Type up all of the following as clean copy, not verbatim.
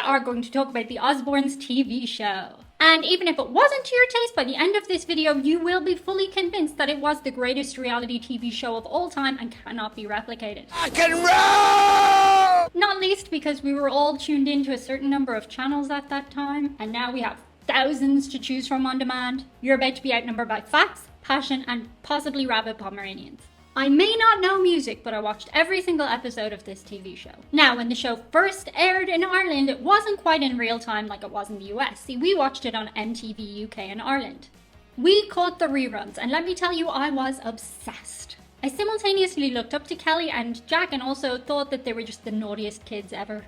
are going to talk about the Osbournes TV show. And even if it wasn't to your taste, by the end of this video, you will be fully convinced that it was the greatest reality TV show of all time and cannot be replicated. I can roll! Not least because we were all tuned into a certain number of channels at that time, and now we have thousands to choose from on demand. You're about to be outnumbered by facts, passion, and possibly rabid Pomeranians. I may not know music, but I watched every single episode of this TV show. Now, when the show first aired in Ireland, it wasn't quite in real time like it was in the US. See, we watched it on MTV UK in Ireland. We caught the reruns, and let me tell you, I was obsessed. I simultaneously looked up to Kelly and Jack and also thought that they were just the naughtiest kids ever.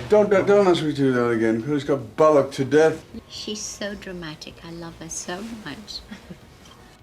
Don't ask me to do that again. Who's got bollocked to death? She's so dramatic. I love her so much.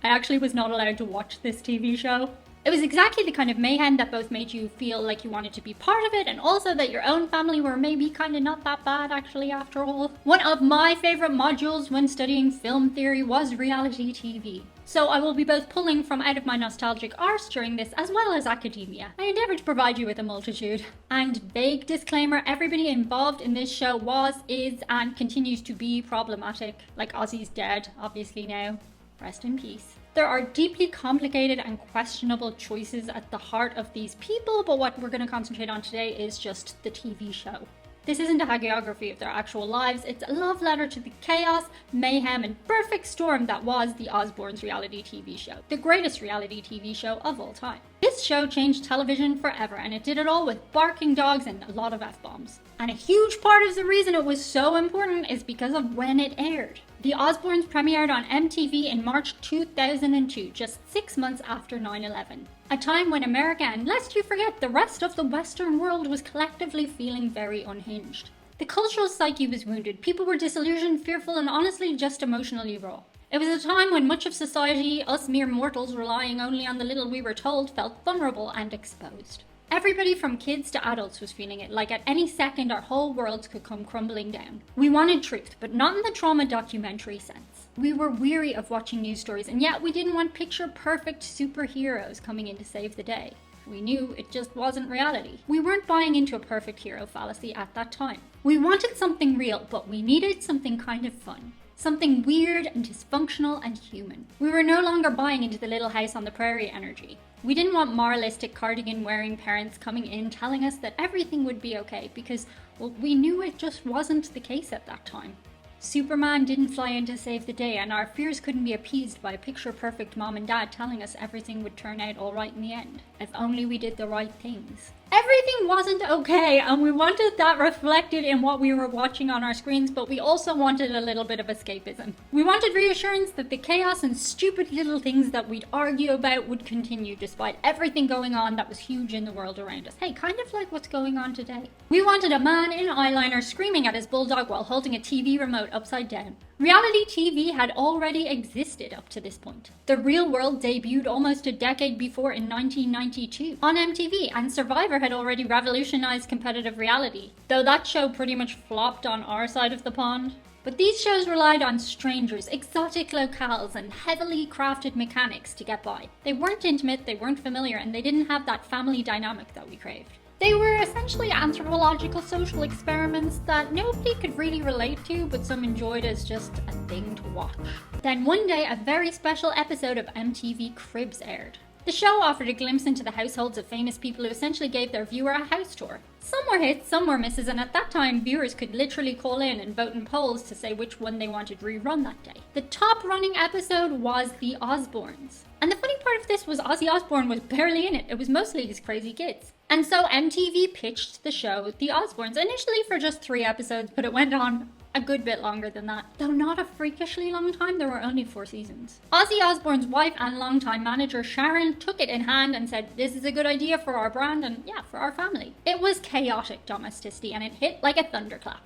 I actually was not allowed to watch this TV show. It was exactly the kind of mayhem that both made you feel like you wanted to be part of it and also that your own family were maybe kind of not that bad actually after all. One of my favorite modules when studying film theory was reality TV. So I will be both pulling from out of my nostalgic arse during this as well as academia. I endeavour to provide you with a multitude. And vague disclaimer, everybody involved in this show was, is, and continues to be problematic. Like Ozzy's dead, obviously now. Rest in peace. There are deeply complicated and questionable choices at the heart of these people, but what we're going to concentrate on today is just the TV show. This isn't a hagiography of their actual lives, it's a love letter to the chaos, mayhem, and perfect storm that was the Osbournes reality TV show. The greatest reality TV show of all time. This show changed television forever, and it did it all with barking dogs and a lot of F-bombs. And a huge part of the reason it was so important is because of when it aired. The Osbournes premiered on MTV in March 2002, just 6 months after 9/11. A time when America, and lest you forget, the rest of the Western world was collectively feeling very unhinged. The cultural psyche was wounded, people were disillusioned, fearful, and honestly just emotionally raw. It was a time when much of society, us mere mortals relying only on the little we were told, felt vulnerable and exposed. Everybody from kids to adults was feeling it, like at any second our whole world could come crumbling down. We wanted truth, but not in the trauma documentary sense. We were weary of watching news stories, and yet we didn't want picture-perfect superheroes coming in to save the day. We knew it just wasn't reality. We weren't buying into a perfect hero fallacy at that time. We wanted something real, but we needed something kind of fun. Something weird and dysfunctional and human. We were no longer buying into the little house on the prairie energy. We didn't want moralistic cardigan-wearing parents coming in telling us that everything would be okay because, well, we knew it just wasn't the case at that time. Superman didn't fly in to save the day, and our fears couldn't be appeased by a picture-perfect mom and dad telling us everything would turn out all right in the end, if only we did the right things. Everything wasn't okay, and we wanted that reflected in what we were watching on our screens, but we also wanted a little bit of escapism. We wanted reassurance that the chaos and stupid little things that we'd argue about would continue despite everything going on that was huge in the world around us. Hey, kind of like what's going on today. We wanted a man in eyeliner screaming at his bulldog while holding a TV remote upside down. Reality TV had already existed up to this point. The Real World debuted almost a decade before in 1992 on MTV, and Survivor had already revolutionized competitive reality, though that show pretty much flopped on our side of the pond. But these shows relied on strangers, exotic locales, and heavily crafted mechanics to get by. They weren't intimate, they weren't familiar, and they didn't have that family dynamic that we craved. They were essentially anthropological social experiments that nobody could really relate to, but some enjoyed as just a thing to watch. Then one day, a very special episode of MTV Cribs aired. The show offered a glimpse into the households of famous people who essentially gave their viewer a house tour. Some were hits, some were misses, and at that time, viewers could literally call in and vote in polls to say which one they wanted rerun that day. The top running episode was The Osbournes. And the funny part of this was Ozzy Osbourne was barely in it, it was mostly his crazy kids. And so MTV pitched the show The Osbournes, initially for just 3 episodes, but it went on a good bit longer than that. Though not a freakishly long time, there were only 4 seasons. Ozzy Osbourne's wife and longtime manager Sharon took it in hand and said, this is a good idea for our brand and yeah, for our family. It was chaotic domesticity and it hit like a thunderclap.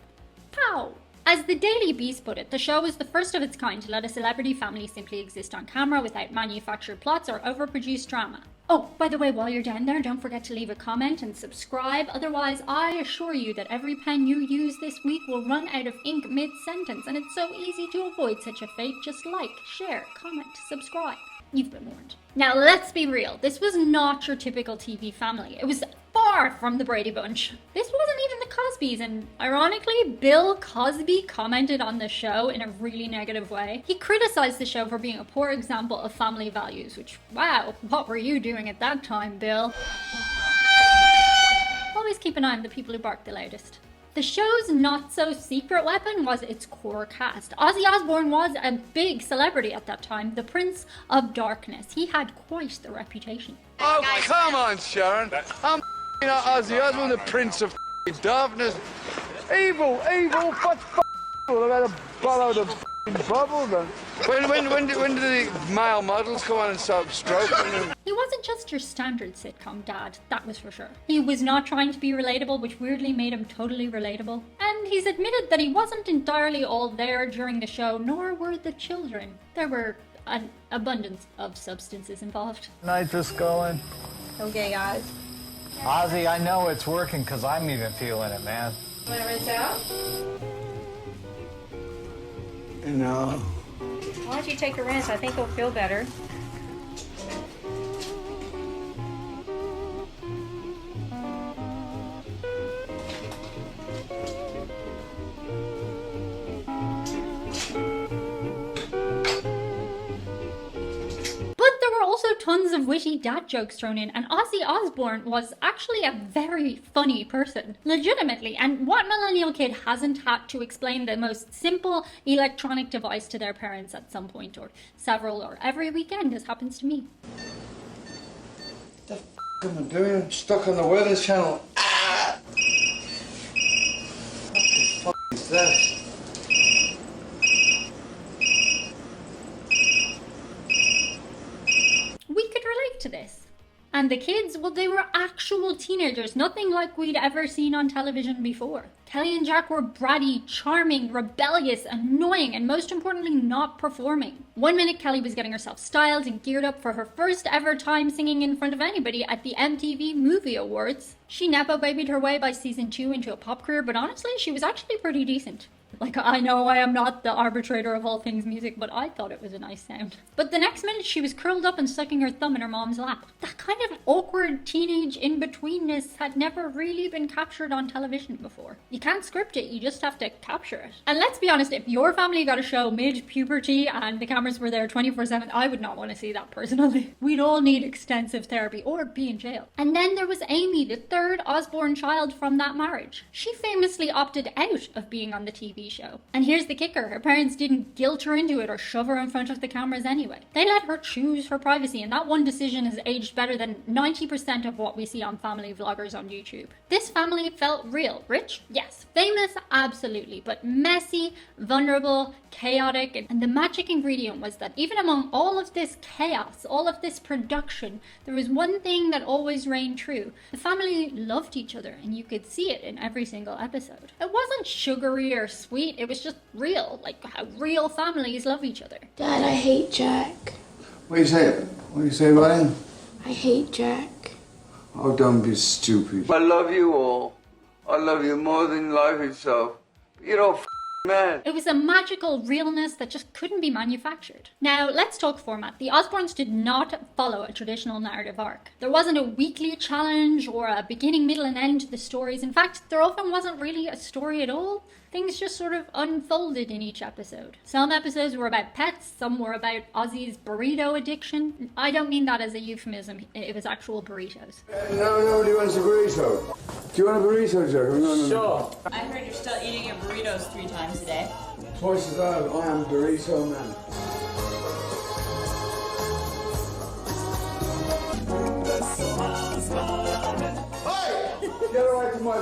Pow! As the Daily Beast put it, the show was the first of its kind to let a celebrity family simply exist on camera without manufactured plots or overproduced drama. Oh, by the way, while you're down there, don't forget to leave a comment and subscribe, otherwise I assure you that every pen you use this week will run out of ink mid-sentence, and it's so easy to avoid such a fate. Just like, share, comment, subscribe. You've been warned. Now, let's be real. This was not your typical TV family. It was far from the Brady Bunch. This wasn't even the Cosbys, and ironically, Bill Cosby commented on the show in a really negative way. He criticized the show for being a poor example of family values, which, wow, what were you doing at that time, Bill? Always keep an eye on the people who bark the loudest. The show's not-so-secret weapon was its core cast. Ozzy Osbourne was a big celebrity at that time, the Prince of Darkness. He had quite the reputation. Oh, come on, Sharon. I'm not Ozzy Osbourne, the Prince of Darkness. Evil, what's I've had a bottle of bubble then. When did the male models come on and start stroking them? He wasn't just your standard sitcom dad, that was for sure. He was not trying to be relatable, which weirdly made him totally relatable. And he's admitted that he wasn't entirely all there during the show, nor were the children. There were an abundance of substances involved. Nitrous going. Okay, guys. Ozzy, I know it's working because I'm even feeling it, man. Want to rinse out? No. Why don't you take a rinse? I think it'll feel better. Also tons of witty dad jokes thrown in, and Ozzy Osbourne was actually a very funny person, legitimately. And what millennial kid hasn't had to explain the most simple electronic device to their parents at some point, or several, or every weekend, as happens to me? What the am I doing? I'm stuck on the Weather Channel. Ah! What the is that? To this. And the kids, well, they were actual teenagers, nothing like we'd ever seen on television before. Kelly and Jack were bratty, charming, rebellious, annoying, and most importantly, not performing. One minute Kelly was getting herself styled and geared up for her first ever time singing in front of anybody at the MTV Movie Awards. She nepo babied her way by season 2 into a pop career, but honestly, she was actually pretty decent. Like, I know I am not the arbitrator of all things music, but I thought it was a nice sound. But the next minute, she was curled up and sucking her thumb in her mom's lap. That kind of awkward teenage in-betweenness had never really been captured on television before. You can't script it, you just have to capture it. And let's be honest, if your family got a show mid-puberty and the cameras were there 24/7, I would not want to see that personally. We'd all need extensive therapy or be in jail. And then there was Amy, the third Osbourne child from that marriage. She famously opted out of being on the TV show. And here's the kicker, her parents didn't guilt her into it or shove her in front of the cameras anyway. They let her choose her privacy, and that one decision has aged better than 90% of what we see on family vloggers on YouTube. This family felt real. Rich? Yes. Famous? Absolutely. But messy, vulnerable, chaotic, and the magic ingredient was that even among all of this chaos, all of this production, there was one thing that always reigned true. The family loved each other, and you could see it in every single episode. It wasn't sugary or sweet, it was just real, like how real families love each other. Dad, I hate Jack. What do you say? What do you say, Ryan? I hate Jack. Oh, don't be stupid. I love you all. I love you more than life itself. You're all man. It was a magical realness that just couldn't be manufactured. Now, let's talk format. The Osbournes did not follow a traditional narrative arc. There wasn't a weekly challenge or a beginning, middle, and end to the stories. In fact, there often wasn't really a story at all. Things just sort of unfolded in each episode. Some episodes were about pets, some were about Ozzy's burrito addiction. I don't mean that as a euphemism, it was actual burritos. Nobody wants a burrito. Do you want a burrito, Jack? No. Sure. I heard you're still eating your burritos 3 times a day. Twice as loud. I am burrito man. Hey! Get away from my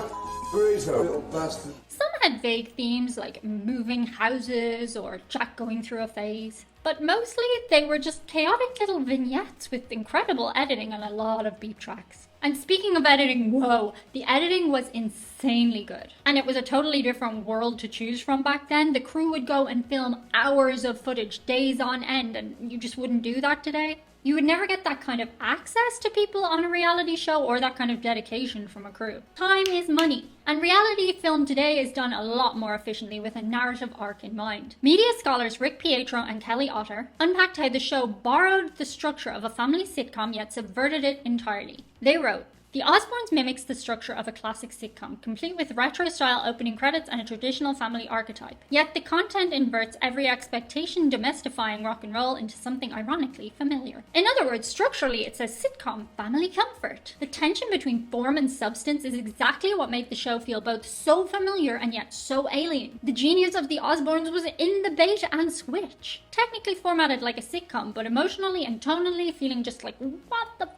burrito, little bastard. Some had vague themes like moving houses or Jack going through a phase. But mostly they were just chaotic little vignettes with incredible editing and a lot of beat tracks. And speaking of editing, whoa, the editing was insanely good. And it was a totally different world to choose from back then. The crew would go and film hours of footage, days on end, and you just wouldn't do that today. You would never get that kind of access to people on a reality show or that kind of dedication from a crew. Time is money. And reality film today is done a lot more efficiently with a narrative arc in mind. Media scholars Rick Pietro and Kelly Kelly Otter, unpacked how the show borrowed the structure of a family sitcom yet subverted it entirely. They wrote, "The Osbournes mimics the structure of a classic sitcom, complete with retro-style opening credits and a traditional family archetype. Yet the content inverts every expectation, domestifying rock and roll into something ironically familiar. In other words, structurally, it's a sitcom family comfort. The tension between form and substance is exactly what made the show feel both so familiar and yet so alien. The genius of the Osbournes was in the bait and switch. Technically formatted like a sitcom, but emotionally and tonally feeling just like, what the f***?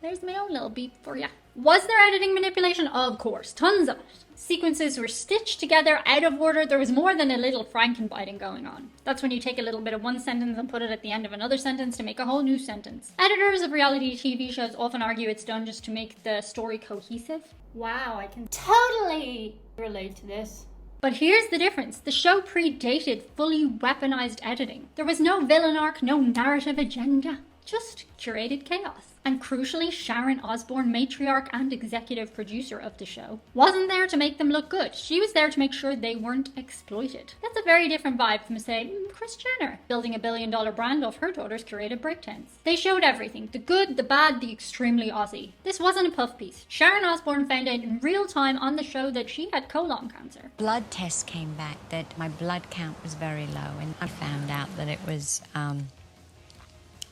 There's my own little beep for ya." Was there editing manipulation? Of course, tons of it. Sequences were stitched together out of order. There was more than a little frankenbiting going on. That's when you take a little bit of one sentence and put it at the end of another sentence to make a whole new sentence. Editors of reality TV shows often argue it's done just to make the story cohesive. Wow, I can totally relate to this. But here's the difference. The show predated fully weaponized editing. There was no villain arc, no narrative agenda. Just curated chaos. And crucially, Sharon Osbourne, matriarch and executive producer of the show, wasn't there to make them look good. She was there to make sure they weren't exploited. That's a very different vibe from, say, Kris Jenner, building $1 billion brand off her daughter's curated breakdance. They showed everything, the good, the bad, the extremely Aussie. This wasn't a puff piece. Sharon Osbourne found out in real time on the show that she had colon cancer. Blood tests came back that my blood count was very low, and I found out that it was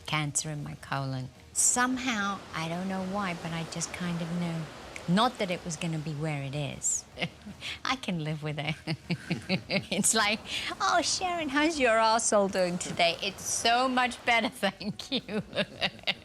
cancer in my colon. Somehow, I don't know why, but I just kind of knew. Not that it was going to be where it is. I can live with it. It's like, oh, Sharon, how's your arsehole doing today? It's so much better, thank you.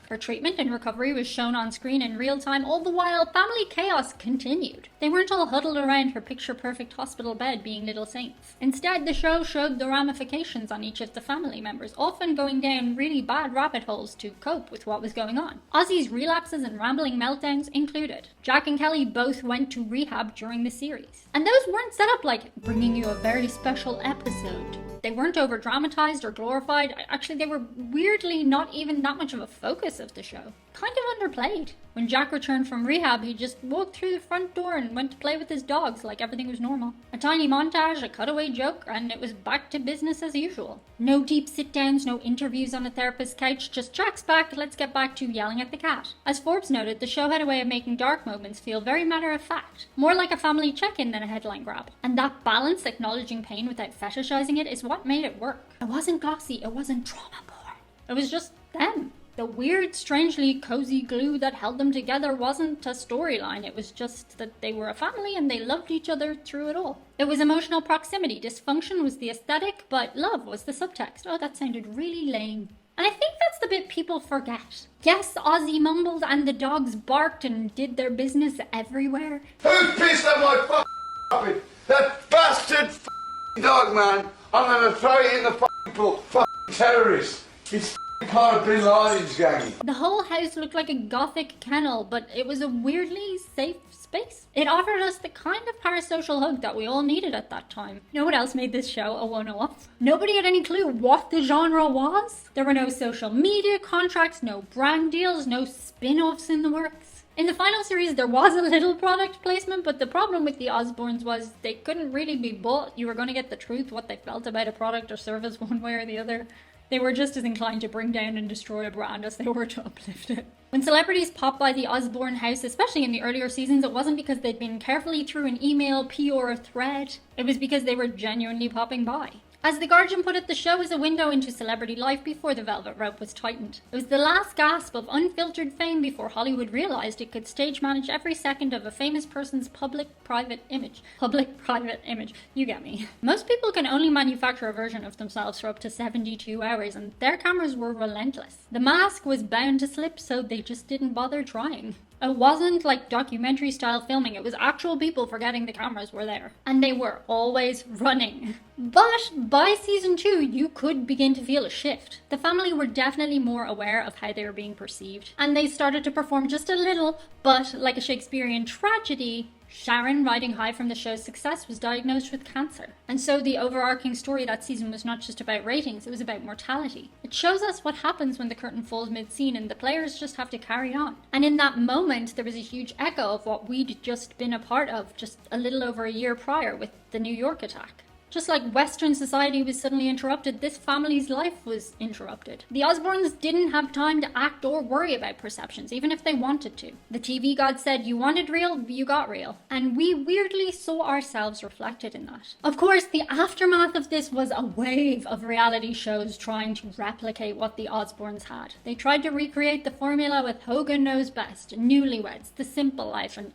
Her treatment and recovery was shown on screen in real time, all the while family chaos continued. They weren't all huddled around her picture-perfect hospital bed being little saints. Instead, the show showed the ramifications on each of the family members, often going down really bad rabbit holes to cope with what was going on. Ozzy's relapses and rambling meltdowns included. Jack and Kelly both went to rehab during the series. And those weren't set up like bringing you a very special episode. They weren't over-dramatized or glorified. Actually, they were weirdly not even that much of a focus of the show. Kind of underplayed. When Jack returned from rehab, he just walked through the front door and went to play with his dogs like everything was normal. A tiny montage, a cutaway joke, and it was back to business as usual. No deep sit-downs, no interviews on a therapist's couch, just Jack's back, let's get back to yelling at the cat. As Forbes noted, the show had a way of making dark moments feel very matter-of-fact. More like a family check-in than a headline grab. And that balance, acknowledging pain without fetishizing it, is what made it work. It wasn't glossy, it wasn't trauma porn. It was just them. The weird, strangely cozy glue that held them together wasn't a storyline. It was just that they were a family and they loved each other through it all. It was emotional proximity. Dysfunction was the aesthetic, but love was the subtext. Oh, that sounded really lame. And I think that's the bit people forget. Yes, Ozzy mumbled and the dogs barked and did their business everywhere. Who pissed on my fucking carpet? That bastard fucking dog, man. I'm gonna throw it in the fucking pool. Fucking terrorist. It's kind of Bin Laden's gang. The whole house looked like a gothic kennel, but it was a weirdly safe space. It offered us the kind of parasocial hug that we all needed at that time. You know what else made this show a one-off? Nobody had any clue what the genre was. There were no social media contracts, no brand deals, no spin-offs in the works. In the final series, there was a little product placement, but the problem with the Osbournes was they couldn't really be bought. You were going to get the truth, what they felt about a product or service one way or the other. They were just as inclined to bring down and destroy a brand as they were to uplift it. When celebrities popped by the Osbourne house, especially in the earlier seasons, it wasn't because they'd been carefully through an email, PR, or thread. It was because they were genuinely popping by. As The Guardian put it, the show is a window into celebrity life before the velvet rope was tightened. It was the last gasp of unfiltered fame before Hollywood realized it could stage manage every second of a famous person's public-private image. Public-private image. You get me. Most people can only manufacture a version of themselves for up to 72 hours, and their cameras were relentless. The mask was bound to slip, so they just didn't bother trying. It wasn't like documentary-style filming, it was actual people forgetting the cameras were there. And they were always running. But by season 2, you could begin to feel a shift. The family were definitely more aware of how they were being perceived. And they started to perform just a little, but like a Shakespearean tragedy, Sharon, riding high from the show's success, was diagnosed with cancer. And so the overarching story that season was not just about ratings, it was about mortality. It shows us what happens when the curtain falls mid-scene and the players just have to carry on. And in that moment, there was a huge echo of what we'd just been a part of just a little over a year prior with the New York attack. Just like Western society was suddenly interrupted, this family's life was interrupted. The Osbournes didn't have time to act or worry about perceptions, even if they wanted to. The TV god said you wanted real, you got real. And we weirdly saw ourselves reflected in that. Of course, the aftermath of this was a wave of reality shows trying to replicate what the Osbournes had. They tried to recreate the formula with Hogan Knows Best, Newlyweds, The Simple Life, and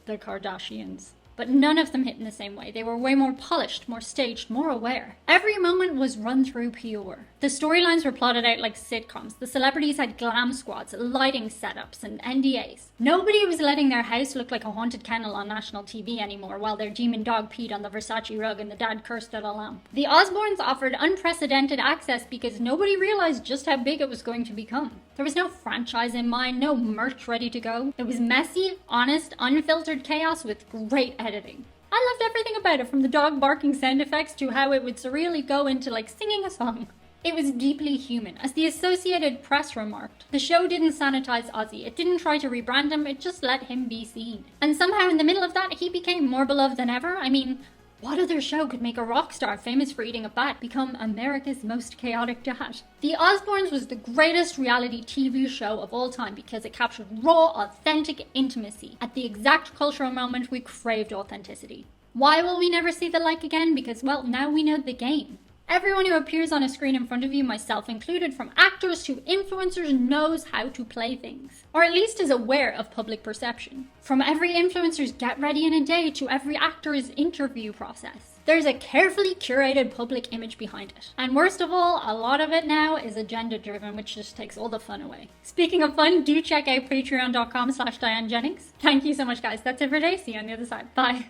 the Kardashians. But none of them hit in the same way. They were way more polished, more staged, more aware. Every moment was run through pure. The storylines were plotted out like sitcoms. The celebrities had glam squads, lighting setups, and NDAs. Nobody was letting their house look like a haunted kennel on national TV anymore while their demon dog peed on the Versace rug and the dad cursed at a lamp. The Osbournes offered unprecedented access because nobody realized just how big it was going to become. There was no franchise in mind, no merch ready to go. It was messy, honest, unfiltered chaos with great editing. I loved everything about it, from the dog barking sound effects to how it would surreally go into like singing a song. It was deeply human. As the Associated Press remarked, the show didn't sanitize Ozzy. It didn't try to rebrand him, it just let him be seen. And somehow in the middle of that, he became more beloved than ever. I mean, what other show could make a rock star famous for eating a bat become America's most chaotic dad? The Osbournes was the greatest reality TV show of all time because it captured raw, authentic intimacy at the exact cultural moment we craved authenticity. Why will we never see the like again? Because, well, now we know the game. Everyone who appears on a screen in front of you, myself included, from actors to influencers, knows how to play things. Or at least is aware of public perception. From every influencer's get ready in a day to every actor's interview process. There's a carefully curated public image behind it. And worst of all, a lot of it now is agenda driven, which just takes all the fun away. Speaking of fun, do check out patreon.com/Diane Jennings. Thank you so much, guys. That's it for today. See you on the other side. Bye.